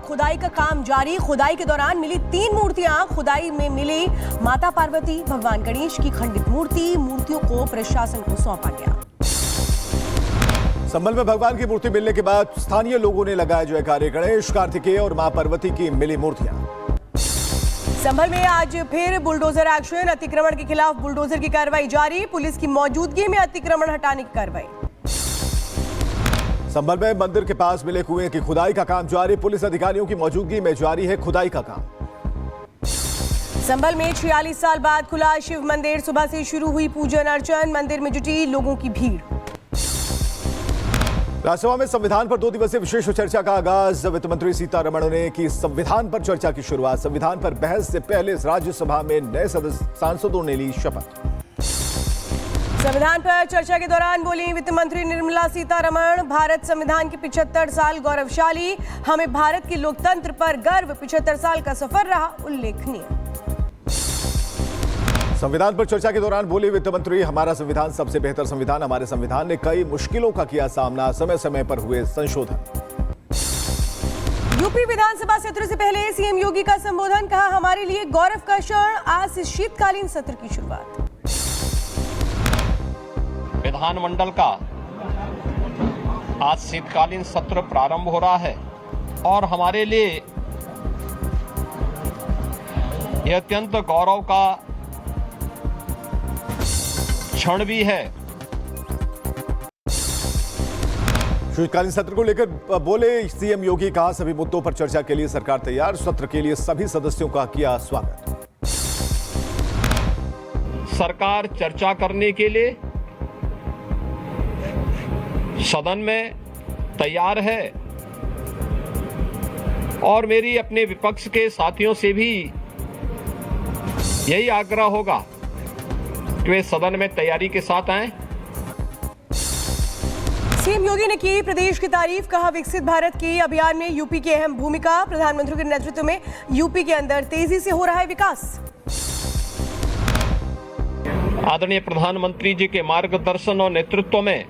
खुदाई का काम जारी। खुदाई के दौरान मिली 3 मूर्तियां। खुदाई में मिली माता पार्वती, भगवान गणेश की खंडित मूर्तियों को प्रशासन को सौंपा गया। संभल में भगवान की मूर्ति मिलने के बाद स्थानीय लोगों ने लगाया जयकारे। गणेश, कार्तिकेय और मां पार्वती की मिली मूर्तियां। संभल में आज फिर बुलडोजर एक्शन। अतिक्रमण के खिलाफ बुलडोजर की कार्रवाई जारी। पुलिस की मौजूदगी में अतिक्रमण हटाने की कार्रवाई। संभल में मंदिर के पास मिले कुएं की खुदाई का काम जारी। पुलिस अधिकारियों की मौजूदगी में जारी है खुदाई का काम। संभल में 46 साल बाद खुला शिव मंदिर। सुबह से शुरू हुई पूजन अर्चन। मंदिर में जुटी लोगों की भीड़। राज्यसभा में संविधान पर 2 दिवसीय विशेष चर्चा का आगाज। वित्त मंत्री सीतारमण ने की संविधान पर चर्चा की शुरुआत। संविधान पर बहस से पहले राज्यसभा में नए सांसदों ने ली शपथ। संविधान पर चर्चा के दौरान बोली वित्त मंत्री निर्मला सीतारमण, भारत संविधान के 75 साल गौरवशाली। हमें भारत के लोकतंत्र पर गर्व। 75 साल का सफर रहा उल्लेखनीय। संविधान पर चर्चा के दौरान बोली वित्त मंत्री, हमारा संविधान सबसे बेहतर संविधान। हमारे संविधान ने कई मुश्किलों का किया सामना। समय समय पर हुए संशोधन। यूपी विधानसभा सत्र से पहले सीएम योगी का संबोधन। कहा, हमारे लिए गौरव का क्षण। आज से शीतकालीन सत्र की शुरुआत। विधानमंडल का आज शीतकालीन सत्र प्रारंभ हो रहा है और हमारे लिए यह अत्यंत गौरव का क्षण भी है। शीतकालीन सत्र को लेकर बोले सीएम योगी, कहा सभी मुद्दों पर चर्चा के लिए सरकार तैयार। सत्र के लिए सभी सदस्यों का किया स्वागत। सरकार चर्चा करने के लिए सदन में तैयार है और मेरी अपने विपक्ष के साथियों से भी यही आग्रह होगा कि वे सदन में तैयारी के साथ आएं। सीएम योगी ने की प्रदेश की तारीफ। कहा, विकसित भारत के अभियान में यूपी की अहम भूमिका। प्रधानमंत्री के नेतृत्व में यूपी के अंदर तेजी से हो रहा है विकास। आदरणीय प्रधानमंत्री जी के मार्गदर्शन और नेतृत्व में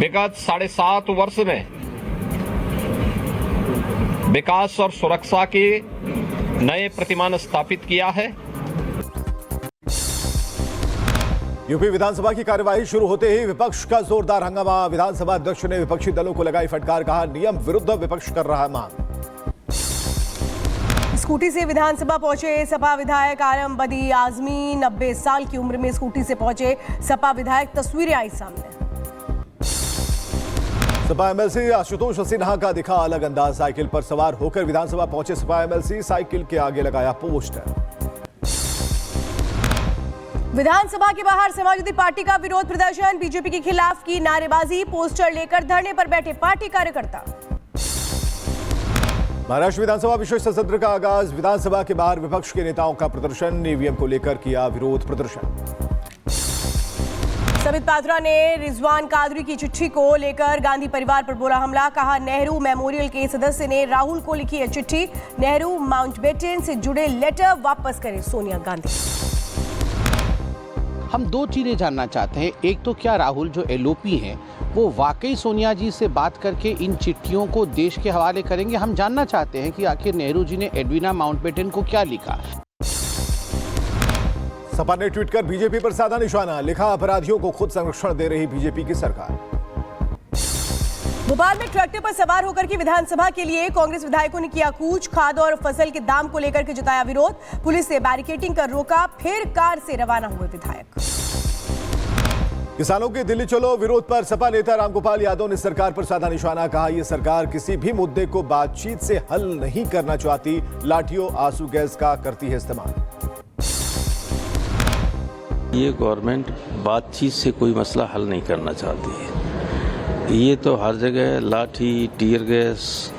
विगत 7.5 वर्ष में विकास और सुरक्षा के नए प्रतिमान स्थापित किया है। यूपी विधानसभा की कार्यवाही शुरू होते ही विपक्ष का जोरदार हंगामा। विधानसभा अध्यक्ष ने विपक्षी दलों को लगाई फटकार। कहा, नियम विरुद्ध विपक्ष कर रहा है मांग। स्कूटी से विधानसभा पहुंचे सपा विधायक आलम बदी आजमी। 90 साल की उम्र में स्कूटी से पहुंचे सपा विधायक। तस्वीरें आई सामने। सपा एमएलसी आशुतोष सिन्हा का दिखा अलग अंदाज। साइकिल पर सवार होकर विधानसभा पहुंचे सपा एमएलसी। साइकिल के आगे लगाया पोस्टर। विधानसभा के बाहर समाजवादी पार्टी का विरोध प्रदर्शन। बीजेपी के खिलाफ की नारेबाजी। पोस्टर लेकर धरने पर बैठे पार्टी कार्यकर्ता। महाराष्ट्र विधानसभा विशेष सत्र का आगाज। विधानसभा के बाहर विपक्ष के नेताओं का प्रदर्शन। ईवीएम को लेकर किया विरोध प्रदर्शन। समित पात्रा ने रिजवान कादरी की चिट्ठी को लेकर गांधी परिवार पर बोला हमला। कहा, नेहरू मेमोरियल के सदस्य ने राहुल को लिखी है चिट्ठी। नेहरू माउंटबेटन से जुड़े लेटर वापस करें सोनिया गांधी। हम 2 चीजें जानना चाहते हैं। एक तो क्या राहुल जो एलओपी हैं वो वाकई सोनिया जी से बात करके इन चिट्ठियों को देश के हवाले करेंगे। हम जानना चाहते हैं कि आखिर नेहरू जी ने एडविना माउंटबेटन को क्या लिखा। सपा ने ट्वीट कर बीजेपी पर साधा निशाना। लिखा, अपराधियों को खुद संरक्षण दे रही बीजेपी की सरकार। भोपाल में ट्रैक्टर पर सवार होकर के विधानसभा के लिए कांग्रेस विधायकों ने किया कूच। खाद और फसल के दाम को लेकर के जताया विरोध। पुलिस ने बैरिकेडिंग कर रोका। फिर कार से रवाना हुए विधायक। किसानों के दिल्ली चलो विरोध पर सपा नेता रामगोपाल यादव ने सरकार पर साधा निशाना। कहा, यह सरकार किसी भी मुद्दे को बातचीत से हल नहीं करना चाहती। लाठियों, आंसू गैस का करती है इस्तेमाल। ये गवर्नमेंट बातचीत से कोई मसला हल नहीं करना चाहती है। ये तो हर जगह लाठी, टीयर गैस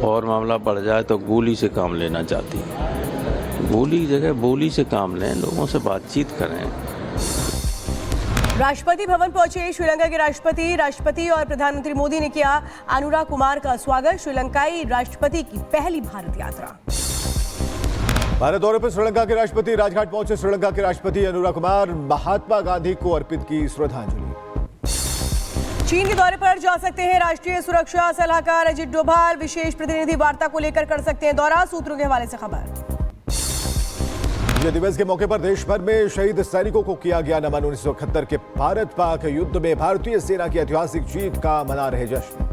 और मामला बढ़ जाए तो गोली से काम लेना चाहती है। गोली की जगह बोली से काम लें, लोगों से बातचीत करें। राष्ट्रपति भवन पहुंचे श्रीलंका के राष्ट्रपति और प्रधानमंत्री मोदी ने किया अनुराग कुमार का स्वागत। श्रीलंकाई राष्ट्रपति की पहली भारत यात्रा। भारत दौरे पर श्रीलंका के राष्ट्रपति राजघाट पहुंचे। श्रीलंका के राष्ट्रपति अनुराग कुमार महात्मा गांधी को अर्पित की श्रद्धांजलि। चीन के दौरे पर जा सकते हैं राष्ट्रीय सुरक्षा सलाहकार अजित डोभाल। विशेष प्रतिनिधि वार्ता को लेकर कर सकते हैं दौरा, सूत्रों के हवाले से खबर। विजय दिवस के मौके पर देश भर में शहीद सैनिकों को किया गया नमन। 1971 के भारत पाक युद्ध में भारतीय सेना की ऐतिहासिक जीत का मना रहे जश्न।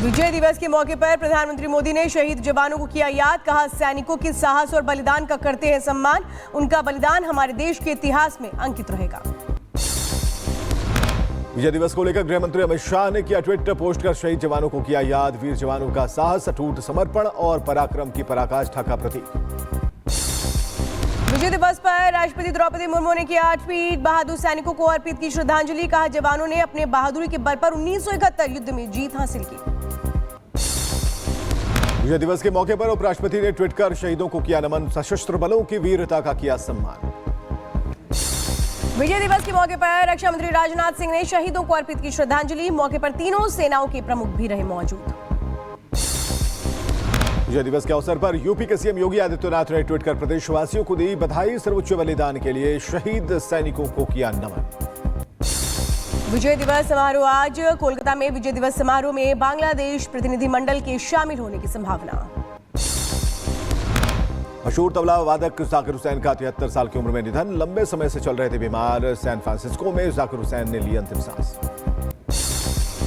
विजय दिवस के मौके पर प्रधानमंत्री मोदी ने शहीद जवानों को किया याद। कहा, सैनिकों के साहस और बलिदान का करते हैं सम्मान। उनका बलिदान हमारे देश के इतिहास में अंकित रहेगा। विजय दिवस को लेकर गृह मंत्री अमित शाह ने किया ट्विटर पोस्ट कर शहीद जवानों को किया याद। वीर जवानों का साहस, अटूट समर्पण और पराक्रम की पराकाष्ठा का प्रतीक। विजय दिवस पर राष्ट्रपति द्रौपदी मुर्मू ने किया ट्वीट। बहादुर सैनिकों को अर्पित की श्रद्धांजलि। कहा, जवानों ने अपने बहादुरी के बल पर 1971 युद्ध में जीत हासिल की। विजय दिवस के मौके पर उपराष्ट्रपति ने ट्वीट कर शहीदों को किया नमन। सशस्त्र बलों की वीरता का किया सम्मान। विजय दिवस के मौके पर रक्षा मंत्री राजनाथ सिंह ने शहीदों को अर्पित की श्रद्धांजलि। मौके पर तीनों सेनाओं के प्रमुख भी रहे मौजूद। विजय दिवस के अवसर पर यूपी के सीएम योगी आदित्यनाथ ने ट्वीट कर प्रदेशवासियों को दी बधाई। सर्वोच्च बलिदान के लिए शहीद सैनिकों को किया नमन। विजय दिवस समारोह आज कोलकाता में। विजय दिवस समारोह में बांग्लादेश प्रतिनिधिमंडल के शामिल होने की संभावना। मशहूर तबला वादक जाकिर हुसैन का 73 साल की उम्र में निधन। लंबे समय से चल रहे थे बीमार। सैन फ्रांसिस्को में जाकिर हुसैन ने ली अंतिम सांस।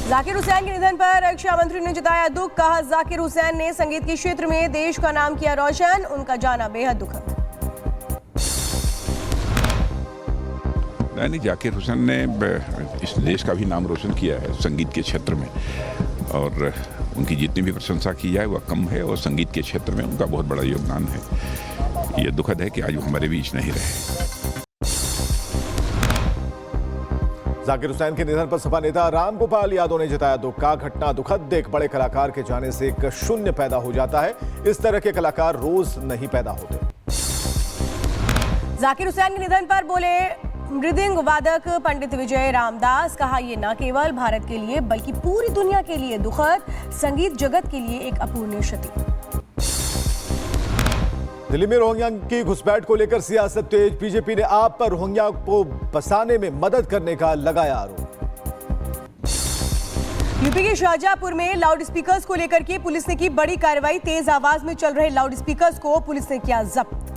जाकिर हुसैन के निधन पर रक्षा मंत्री ने जताया दुख। कहा, जाकिर हुसैन ने संगीत के क्षेत्र में देश का नाम किया रोशन। उनका जाना बेहद दुखद। नहीं, जाकिर हुसैन ने इस देश का भी नाम रोशन किया है संगीत के क्षेत्र में, और उनकी जितनी भी प्रशंसा की जाए वह कम है, और संगीत के क्षेत्र में उनका बहुत बड़ा योगदान है। ये दुखद है कि आज वो हमारे बीच नहीं रहे। जाकिर हुसैन के निधन पर सपा नेता राम गोपाल यादव ने जताया दुख। का घटना दुखद। एक बड़े कलाकार के जाने से एक शून्य पैदा हो जाता है। इस तरह के कलाकार रोज नहीं पैदा होते। जाकिर हुसैन के निधन पर बोले मृदंग वादक पंडित विजय रामदास। कहा, ये न केवल भारत के लिए बल्कि पूरी दुनिया के लिए दुखद, संगीत जगत के लिए एक अपूर्णीय क्षति। दिल्ली में रोहिंग्या की घुसपैठ को लेकर सियासत तेज। बीजेपी ने आप पर रोहिंग्या को बसाने में मदद करने का लगाया आरोप। यूपी के शाहजहांपुर में लाउड स्पीकर्स को लेकर के पुलिस ने की बड़ी कार्रवाई। तेज आवाज में चल रहे लाउड स्पीकर्स को पुलिस ने किया जब्त।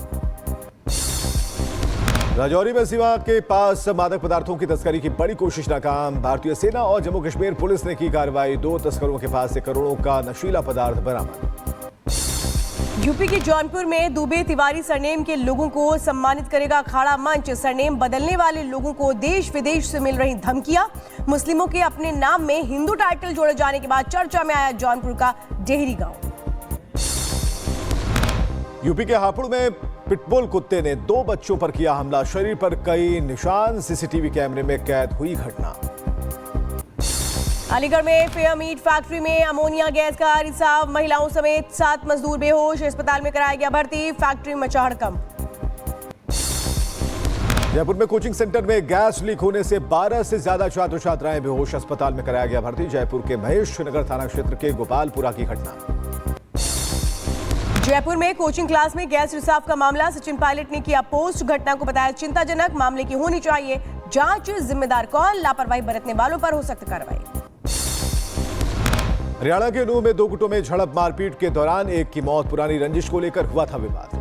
राजौरी में सीमा के पास मादक पदार्थों की तस्करी की बड़ी कोशिश नाकाम। भारतीय सेना और जम्मू कश्मीर पुलिस ने की कार्रवाई। 2 तस्करों के पास से करोड़ों का नशीला पदार्थ बरामद। यूपी के जौनपुर में दुबे तिवारी सरनेम के लोगों को सम्मानित करेगा अखाड़ा मंच। सरनेम बदलने वाले लोगों को देश विदेश से मिल रही धमकियां। मुस्लिमों के अपने नाम में हिंदू टाइटल जोड़े जाने के बाद चर्चा में आया जौनपुर का डेहरी गांव। यूपी के हापुड़ में पिटबुल कुत्ते ने 2 बच्चों पर किया हमला। शरीर पर कई निशान। सीसीटीवी कैमरे में कैद हुई घटना। अलीगढ़ में फेयर मीट फैक्ट्री में अमोनिया गैस का रिसाव। महिलाओं समेत 7 मजदूर बेहोश। अस्पताल में कराया गया भर्ती। फैक्ट्री में मचा हड़कंप। जयपुर में कोचिंग सेंटर में गैस लीक होने से 12 से ज्यादा छात्र छात्राएं बेहोश। अस्पताल में कराया गया भर्ती। जयपुर के महेश नगर थाना क्षेत्र के गोपालपुरा की घटना। जयपुर में कोचिंग क्लास में गैस रिसाव का मामला। सचिन पायलट ने किया पोस्ट। घटना को बताया चिंताजनक। मामले की होनी चाहिए जांच। जिम्मेदार कौन, लापरवाही बरतने वालों पर हो सख्त कार्रवाई। हरियाणा के नूंह में 2 गुटों में झड़प। मारपीट के दौरान एक की मौत। पुरानी रंजिश को लेकर हुआ था विवाद।